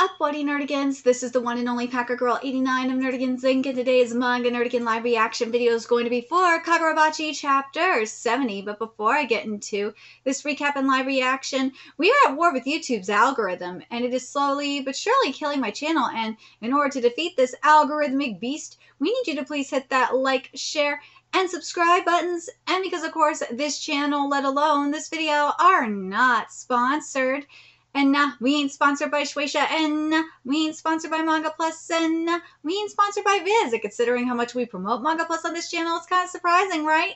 up, Buddy Nerdigans? This is the one and only Packer Girl 89 of Nerdigans Inc. And today's Manga Nerdigan live reaction video is going to be for Kagurabachi Chapter 70. But before I get into this recap and live reaction, we are at war with YouTube's algorithm, and it is slowly but surely killing my channel. And in order to defeat this algorithmic beast, we need you to please hit that like, share, and subscribe buttons. And because, of course, this channel, let alone this video, are not sponsored. And we ain't sponsored by Shueisha, and we ain't sponsored by Manga Plus, and we ain't sponsored by Viz. And considering how much we promote Manga Plus on this channel, it's kind of surprising, right?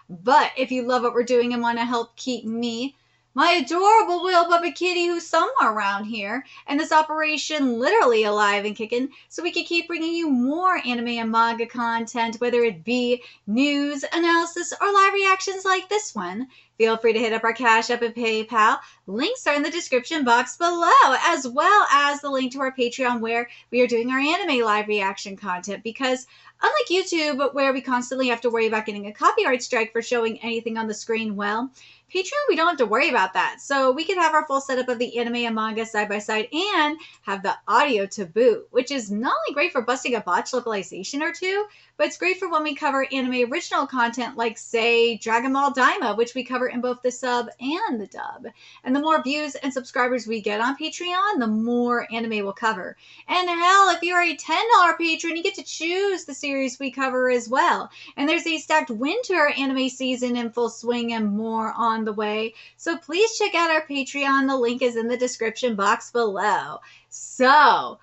But if you love what we're doing and want to help keep me, my adorable Will Puppet Kitty, who's somewhere around here, and this operation literally alive and kicking, so we can keep bringing you more anime and manga content, whether it be news, analysis, or live reactions like this one, feel free to hit up our Cash App and PayPal. Links are in the description box below, as well as the link to our Patreon where we are doing our anime live reaction content, because unlike YouTube, where we constantly have to worry about getting a copyright strike for showing anything on the screen, well, Patreon, we don't have to worry about that. So we can have our full setup of the anime and manga side by side and have the audio to boot, which is not only great for busting a botch localization or two, but it's great for when we cover anime original content like, say, Dragon Ball Daima, which we cover in both the sub and the dub. And the more views and subscribers we get on Patreon, the more anime we'll cover. And hell, if you're a $10 patron, you get to choose the series we cover as well. And there's a stacked winter anime season in full swing and more on the way. So please check out our Patreon. The link is in the description box below. So,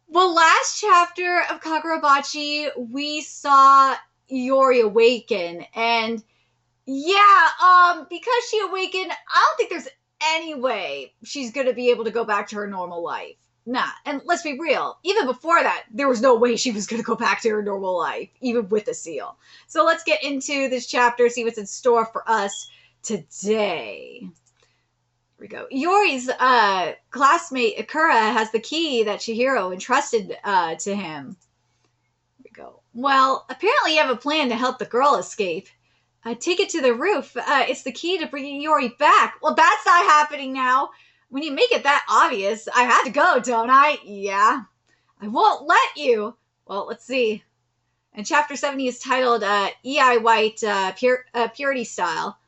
the last chapter of Kagurabachi, we saw Yori awaken, and yeah, because she awakened, I don't think there's any way she's gonna be able to go back to her normal life. Nah, and let's be real, even before that, there was no way she was gonna go back to her normal life, even with the seal. So let's get into this chapter, see what's in store for us today. Here we go. Yori's classmate Ikura has the key that Chihiro entrusted to him. Here we go. Well, apparently you have a plan to help the girl escape. Take it to the roof. It's the key to bringing Yori back. Well, that's not happening now. When you make it that obvious, I had to go, don't I? Yeah. I won't let you. Well, let's see. And Chapter 70 is titled EI White Purity Style.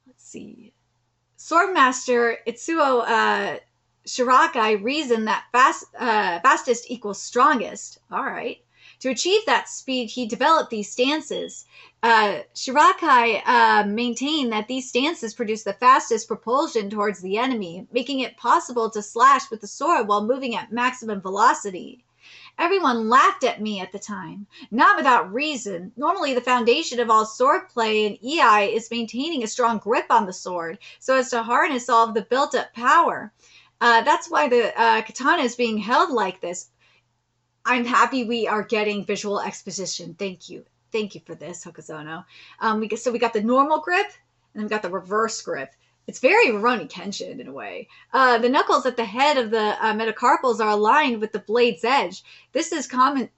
Let's see. Swordmaster Itsuo Shirakai reasoned that fastest equals strongest. All right. To achieve that speed, he developed these stances. Shirakai maintained that these stances produce the fastest propulsion towards the enemy, making it possible to slash with the sword while moving at maximum velocity. Everyone laughed at me at the time, not without reason. Normally, the foundation of all swordplay in EI is maintaining a strong grip on the sword so as to harness all of the built-up power. That's why the katana is being held like this. I'm happy we are getting visual exposition. Thank you. Thank you for this, Hokuzono. So we got the normal grip, and then we got the reverse grip. It's very Rurouni Kenshin in a way. The knuckles at the head of the metacarpals are aligned with the blade's edge. This is common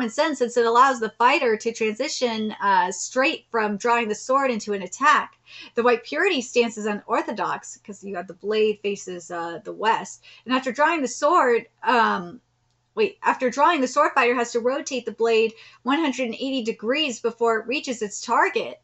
sense since it allows the fighter to transition straight from drawing the sword into an attack. The white purity stance is unorthodox because you have the blade faces the west. And after drawing the sword, after drawing, the sword fighter has to rotate the blade 180 degrees before it reaches its target.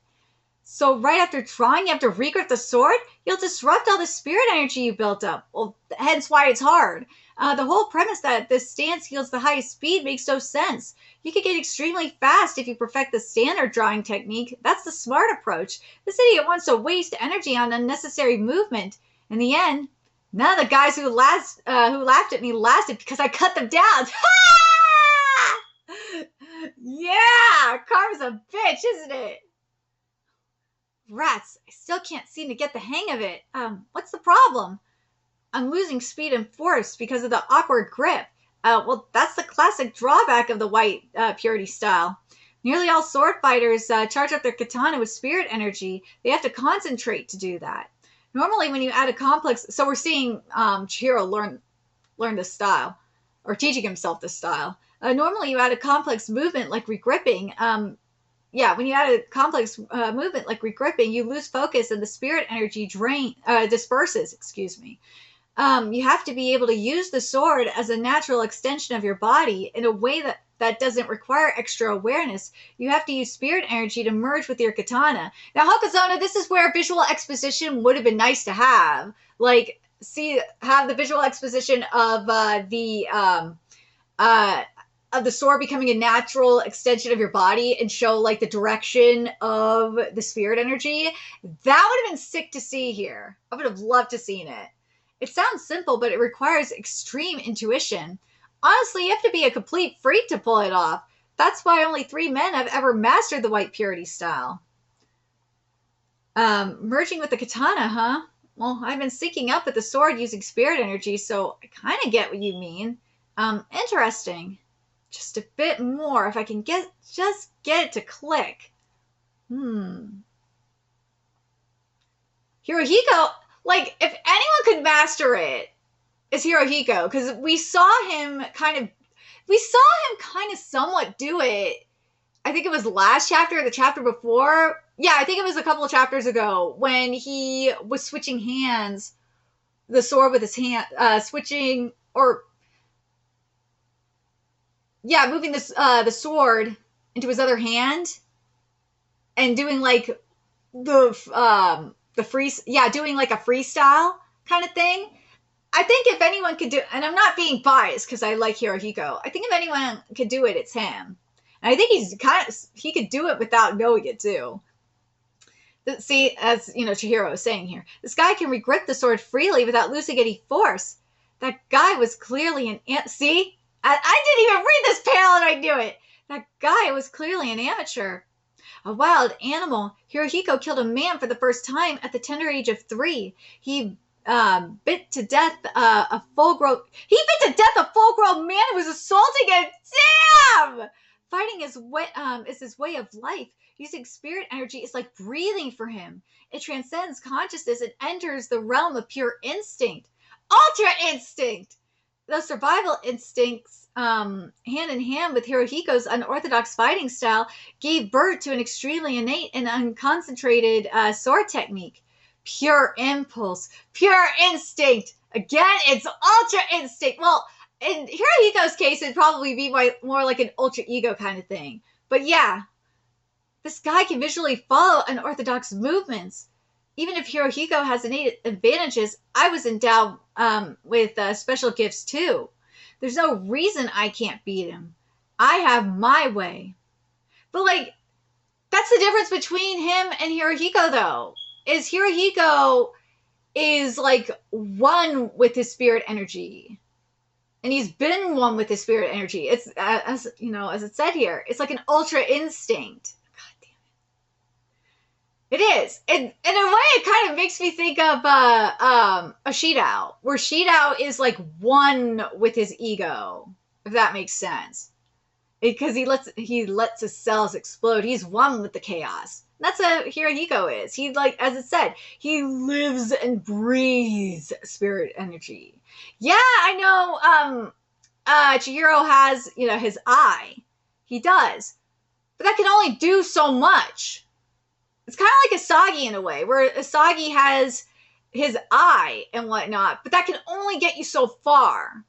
So right after drawing, you have to regrip the sword? You'll disrupt all the spirit energy you built up. Well, hence why it's hard. The whole premise that this stance yields the highest speed makes no sense. You could get extremely fast if you perfect the standard drawing technique. That's the smart approach. This idiot wants to waste energy on unnecessary movement. In the end, none of the guys who laughed at me lasted because I cut them down. Yeah, karma's a bitch, isn't it? Rats, I still can't seem to get the hang of it. What's the problem? I'm losing speed and force because of the awkward grip. Well, that's the classic drawback of the white purity style. Nearly all sword fighters charge up their katana with spirit energy. They have to concentrate to do that. Normally, when you add a complex... So we're seeing Chihiro learn this style, or teaching himself this style. Normally, you add a complex movement like regripping. When you add a complex movement like regripping, you lose focus and the spirit energy disperses, excuse me. you have to be able to use the sword as a natural extension of your body in a way that doesn't require extra awareness. You have to use spirit energy to merge with your katana. Now, Hakazona, this is where visual exposition would have been nice to have. Like, have the visual exposition of the sword becoming a natural extension of your body and show like the direction of the spirit energy. That would have been sick to see here. I would have loved to seen it. It sounds simple, but it requires extreme intuition. Honestly, you have to be a complete freak to pull it off. That's why only 3 men have ever mastered the white purity style. Merging with the katana, huh? Well, I've been syncing up with the sword using spirit energy, so I kind of get what you mean. Interesting. Just a bit more, if I can just get it to click. Hirohiko, like, if anyone could master it, it's Hirohiko, because we saw him kind of somewhat do it. I think it was last chapter or the chapter before. Yeah, I think it was a couple of chapters ago when he was switching hands, the sword with his hand, moving this the sword into his other hand and doing like doing like a freestyle kind of thing. I think if anyone could do, and I'm not being biased because I like Hirohiko, I think if anyone could do it, it's him. And I think he could do it without knowing it too. See, as you know, Chihiro is saying here, this guy can regrip the sword freely without losing any force. That guy was clearly see? I didn't even read this panel and I knew it. That guy was clearly an amateur. A wild animal. Hirohiko killed a man for the first time at the tender age of 3. He bit to death a full-grown man who was assaulting him. Damn! Fighting is his way of life. Using spirit energy is like breathing for him. It transcends consciousness and enters the realm of pure instinct. Ultra instinct! Those survival instincts, hand in hand with Hirohiko's unorthodox fighting style, gave birth to an extremely innate and unconcentrated sword technique. Pure impulse, pure instinct. Again, it's ultra instinct. Well, in Hirohiko's case, it'd probably be more like an ultra ego kind of thing. But yeah, this guy can visually follow unorthodox movements. Even if Hirohiko has innate advantages, I was endowed with special gifts too. There's no reason I can't beat him. I have my way. But like, that's the difference between him and Hirohiko though. Is Hirohiko is like one with his spirit energy. And he's been one with his spirit energy. It's, as you know, as it said here, it's like an ultra instinct. It is. And in a way, it kind of makes me think of a Shidao, where Shidao is like one with his ego, if that makes sense. Because he lets his cells explode. He's one with the chaos. That's what Hirohiko is. He, like, as it said, he lives and breathes spirit energy. Yeah, I know Chihiro has, you know, his eye. He does. But that can only do so much. It's kind of like Asagi in a way, where Asagi has his eye and whatnot, but that can only get you so far.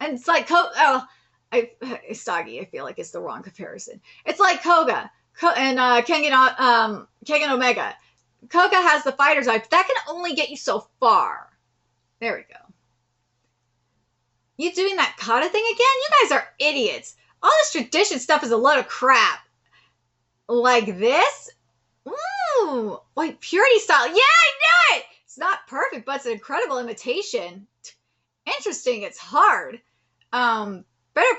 And it's like, Asagi, I feel like it's the wrong comparison. It's like Koga and Kengan Omega. Koga has the fighter's eye, but that can only get you so far. There we go. You doing that kata thing again? You guys are idiots. All this tradition stuff is a load of crap. Like this? Ooh, white purity style. Yeah, I knew it! It's not perfect, but it's an incredible imitation. Interesting, it's hard. Better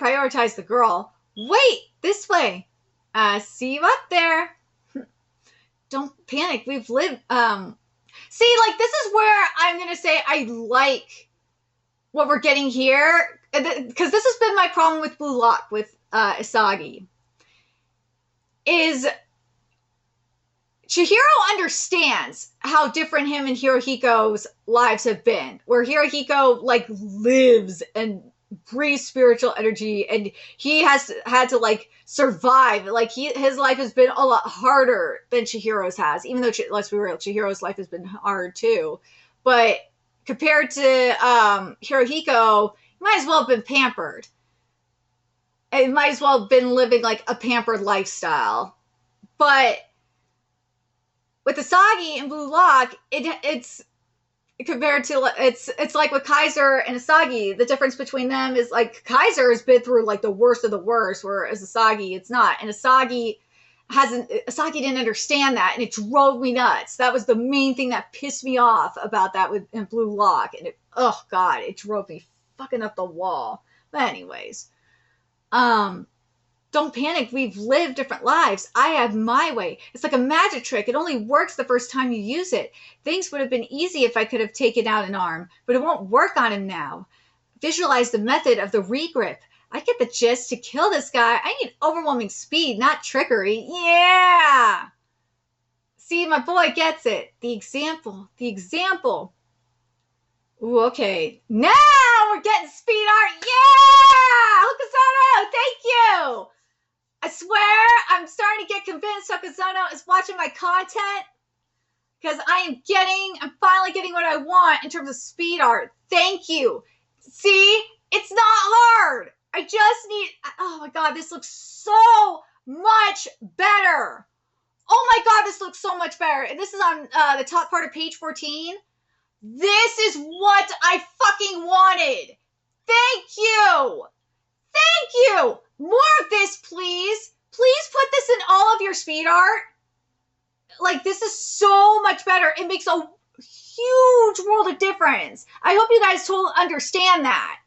prioritize the girl. Wait, this way. See you up there. Don't panic, we've lived, see, like, this is where I'm gonna say I like what we're getting here, because this has been my problem with Blue Lock, with Asagi, is Chihiro understands how different him and Hirohiko's lives have been, where Hirohiko, like, lives and breathes spiritual energy, and he has had to, like, survive. Like, his life has been a lot harder than Chihiro's has, even though, let's be real, Chihiro's life has been hard, too. But compared to Hirohiko, he might as well have been pampered. It might as well have been living like a pampered lifestyle. But with Asagi and Blue Lock, it's compared to it's like with Kaiser and Asagi. The difference between them is like Kaiser has been through like the worst of the worst, whereas Asagi it's not. And Asagi didn't understand that, and it drove me nuts. That was the main thing that pissed me off about that with in Blue Lock, and oh god, it drove me fucking up the wall. But anyways, don't panic. We've lived different lives. I have my way. It's like a magic trick. It only works the first time you use it. Things would have been easy if I could have taken out an arm, but it won't work on him now. Visualize the method of the regrip. I get the gist. To kill this guy, I need overwhelming speed, not trickery. Yeah! See, my boy gets it. The example. Ooh, okay. Now we're getting speed art. Yeah! Hokusono, thank you! I swear, I'm starting to get convinced Hokusono is watching my content because I'm finally getting what I want in terms of speed art. Thank you. See, it's not hard. I just need, oh my God, this looks so much better. Oh my God, this looks so much better. And this is on the top part of page 14. This is what I fucking wanted. Thank you. Thank you. More of this, please. Please put this in all of your speed art. Like, this is so much better. It makes a huge world of difference. I hope you guys understand that.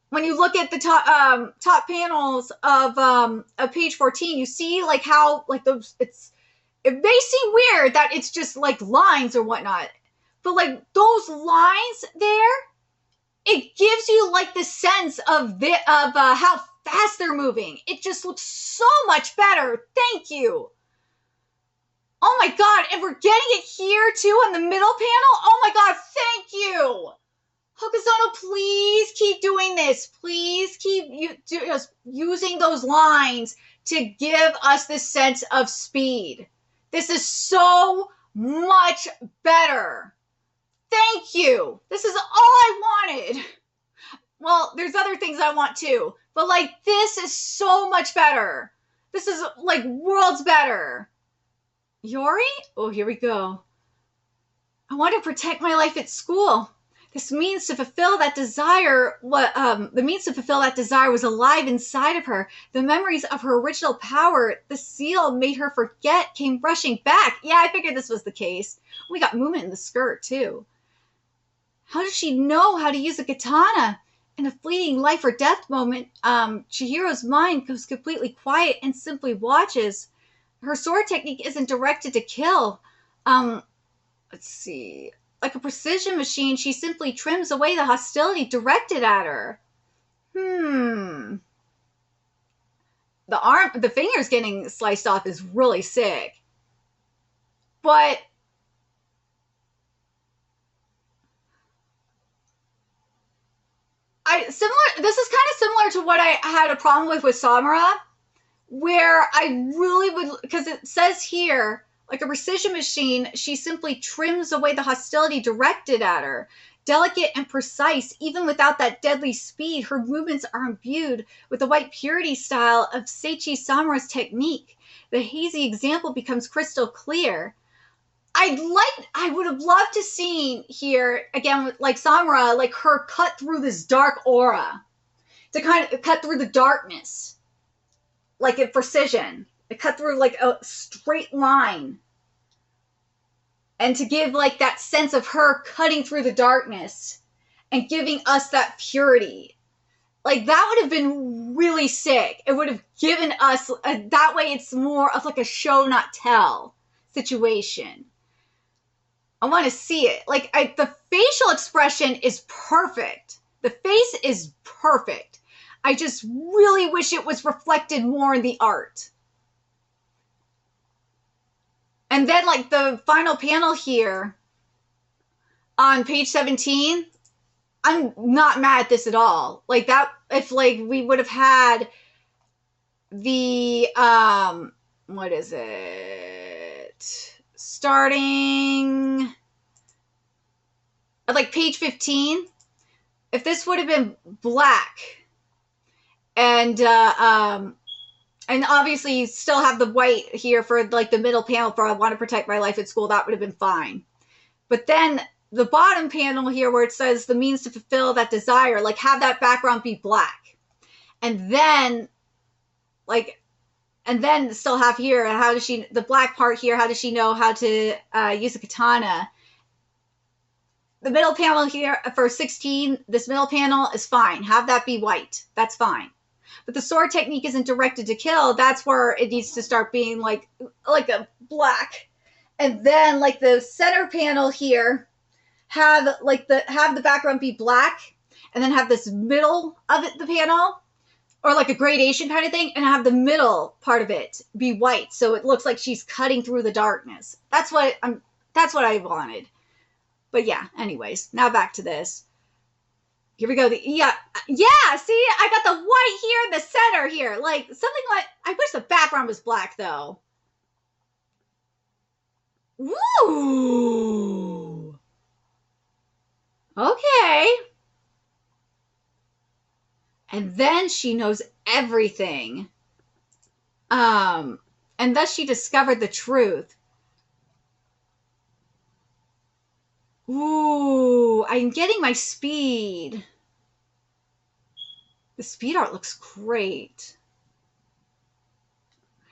When you look at the top panels of page 14, you see like how like those it may seem weird that it's just like lines or whatnot, but like those lines there, it gives you like the sense of how fast they're moving. It just looks so much better. Thank you. Oh my God, and we're getting it here too in the middle panel. Oh my God, thank you. Hokusono, please keep doing this. Please keep just using those lines to give us this sense of speed. This is so much better. Thank you. This is all I wanted. Well, there's other things I want too, but like this is so much better. This is like worlds better. Yori? Oh, here we go. I want to protect my life at school. This means to fulfill that desire. The means to fulfill that desire was alive inside of her. The memories of her original power, the seal made her forget, came rushing back. Yeah, I figured this was the case. We got movement in the skirt too. How does she know how to use a katana? In a fleeting life or death moment, Chihiro's mind goes completely quiet and simply watches. Her sword technique isn't directed to kill. Let's see. Like a precision machine, she simply trims away the hostility directed at her. The fingers getting sliced off is really sick. But this is kind of similar to what I had a problem with Samura, where I really would, because it says here, like a precision machine, she simply trims away the hostility directed at her. Delicate and precise, even without that deadly speed, her movements are imbued with the white purity style of Seiichi Samura's technique. The hazy example becomes crystal clear. I would have loved to see here, again, like Samura, like her cut through this dark aura. To kind of cut through the darkness. Like a precision. It cut through like a straight line. And to give like that sense of her cutting through the darkness and giving us that purity. Like that would have been really sick. It would have given us, that way it's more of like a show not tell situation. I want to see it. Like the facial expression is perfect. The face is perfect. I just really wish it was reflected more in the art. And then like the final panel here on page 17, I'm not mad at this at all. Like that, if like we would have had the, what is it? Starting like page 15, if this would have been black and obviously you still have the white here for like the middle panel for I want to protect my life at school, that would have been fine. But then the bottom panel here where it says the means to fulfill that desire, like have that background be black. And then still have here, how does she, the black part here, how does she know how to use a katana? The middle panel here for 16, this middle panel is fine. Have that be white. That's fine. But the sword technique isn't directed to kill. That's where it needs to start being like a black. And then like the center panel here, have the background be black, and then have this middle of it, the panel, or like a gradation kind of thing, and have the middle part of it be white, so it looks like she's cutting through the darkness. That's what I wanted. But yeah, anyways, now back to this. Here we go. Yeah, see, I got the white here in the center here. Like, something like, I wish the background was black, though. Woo! Okay. And then she knows everything. And thus she discovered the truth. Ooh, I'm getting my speed. The speed art looks great.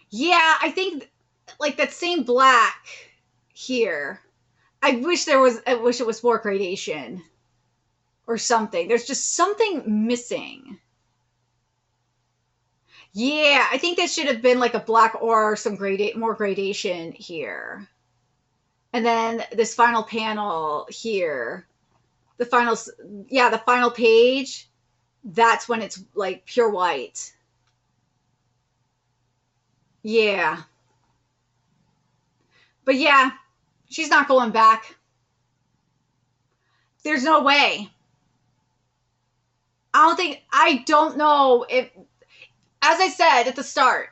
Yeah, I think like that same black here. I wish it was more gradation or something. There's just something missing. Yeah, I think that should have been like a black or some more gradation here. And then this final panel here, the final page, that's when it's like pure white. Yeah. But yeah, she's not going back. There's no way. I don't know if, as I said at the start,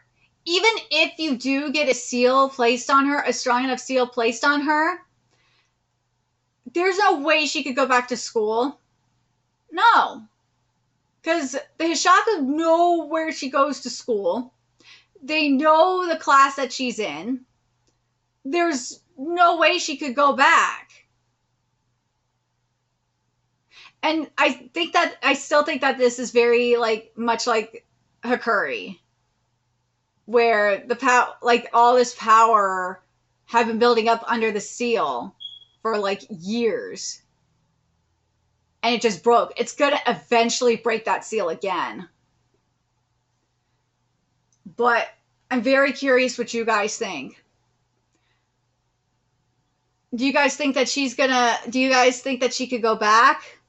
even if you do get a seal placed on her, a strong enough seal placed on her, there's no way she could go back to school. No. Because the Hishaku know where she goes to school. They know the class that she's in. There's no way she could go back. And I still think that this is very much like Hakuri, where all this power had been building up under the seal for years, and it just broke. It's gonna eventually break that seal again. But I'm very curious what you guys think. Do you guys think that do you guys think that she could go back?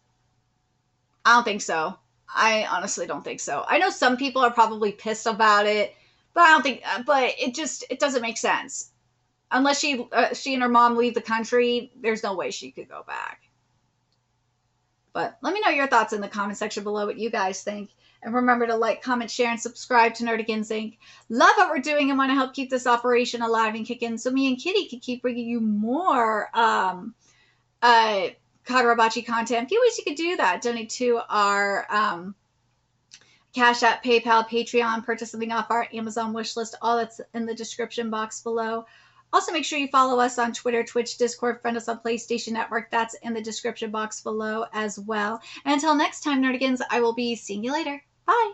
I don't think so. I honestly don't think so. I know some people are probably pissed about it, but I don't think, but it doesn't make sense. Unless she and her mom leave the country, there's no way she could go back. But let me know your thoughts in the comment section below, what you guys think. And remember to like, comment, share, and subscribe to Nerdigans Inc. Love what we're doing and want to help keep this operation alive and kicking, so me and Kitty can keep bringing you more Kagurabachi content. A few ways you could do that. Donate to our Cash App, PayPal, Patreon, purchase something off our Amazon wish list. All that's in the description box below. Also, make sure you follow us on Twitter, Twitch, Discord, friend us on PlayStation Network. That's in the description box below as well. And until next time, Nerdigans, I will be seeing you later. Bye.